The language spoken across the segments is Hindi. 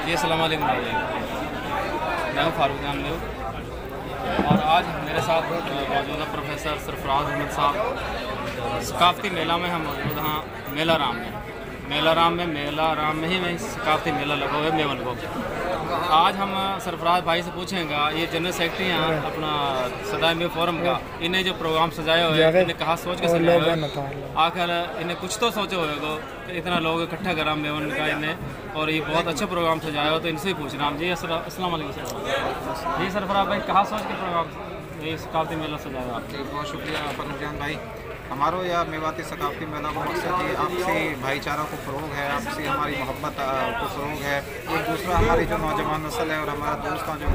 जी अस्सलाम वालेकुम, मैं हूँ फारूक जान मेव और आज मेरे साथ मौजूद है प्रोफेसर सरफराज अहमद साहब। सकाफ़ती मेला में हम मौजूद हैं मेला राम में ही सकाफ़ती मेला लगा हुआ है मेवन को। आज हम सरफराज भाई से पूछेंगे, ये जनरल सेक्रेटरी हैं अपना सदाई मेव फोरम का, इन्हें जो प्रोग्राम सजाया हुआ है इन्हें कहाँ सोच के सजाया हुआ है, आखिर इन्हें कुछ तो सोचा होगा कि इतना लोग इकट्ठा करा मेवन का इन्हें, और ये बहुत अच्छा प्रोग्राम सजाया हो, तो इनसे ही पूछना हम। जी अस्सलाम वालेकुम सर। जी सरफराज भाई, कहाँ सोच के प्रोग्राम ये सकाफ़ती मेला सजाया आप? जी बहुत शुक्रिया फरुजान भाई। हमारो यह मेवाती सकाफ़ती मेला को मकसद ये आपसी भाईचारा को फ़रोग है, आपसी हमारी मोहब्बत को फ़रोग है। एक दूसरा हमारी जो नौजवान नस्ल है और हमारा दोस्त जो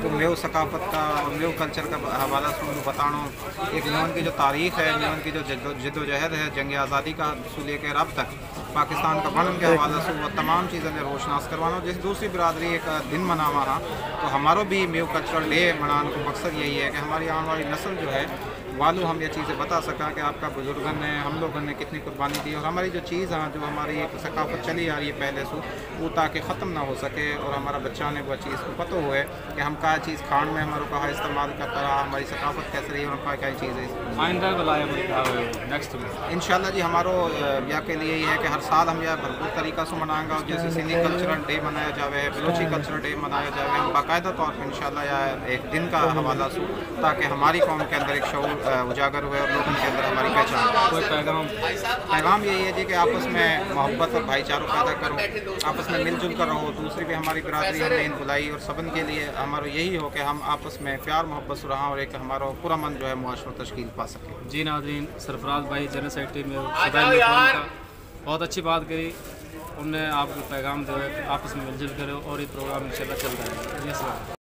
तो मेव सकाफ़त का और मेव कल्चर का हवाला सुन बताना, एक मेवन की जो तारीख़ है, मेवन की जो जद्दोजहद है जंग आज़ादी का से लेकर अब तक पाकिस्तान का बनन के हवाले से वो तमाम चीज़ें रोशनास करवाना। जैसे दूसरी बिरादरी एक दिन मनावा हाँ, तो हमारो भी मेव कल्चरल डे मनाने का मकसद यही है कि हमारी आने वाली नस्ल जो है वालों हम ये चीज़ें बता सका कि आपका बुजुर्गन ने हम लोगों ने कितनी कुर्बानी दी, और हमारी जो चीज़ है जो हमारी एक सकाफत चली आ रही है पहले से वो ताकि ख़त्म ना हो सके, और हमारा बच्चा ने वह चीज़ को पता हुए कि हम क्या चीज़ खान में हमारे कहा इस्तेमाल करता रहा, हमारी सकाफत कैसे रही और हम क्या चीज़ है। नेक्स्ट इंशाल्लाह जी हमारो या के लिए ये है कि हर साल हम यह भरपूर तरीक़ा से मनाएंगे, और जैसे सिंधी कल्चरल डे मनाया जाए, बलोची कल्चरल डे मनाया जाए, हम बाकायदा तौर पर इंशाल्लाह यह एक दिन का हवाला से, ताकि हमारी कौम के अंदर एक शऊर उजागर हुए और लोगों के अंदर हमारी पहचान। कोई पैगाम यही है जी कि आपस में मोहब्बत और भाईचारा पैदा करो, आपस में मिलजुल कर रहो। दूसरी भी हमारी बिरादरी हमने इन बुलाई, और सबन के लिए हमारा यही हो कि हम आपस में प्यार मोहब्बत से रहा और एक हमारा पूरा मन जो है मुआशरा तश्कील पा सके। जी नाज़रीन, सरफराज भाई जनरल सेक्रेटरी में सदाई का बहुत अच्छी बात करी, उनने आपको पैगाम जो है आपस में मिलजुल करो और ये प्रोग्राम इंशाल्लाह चलता है। जी।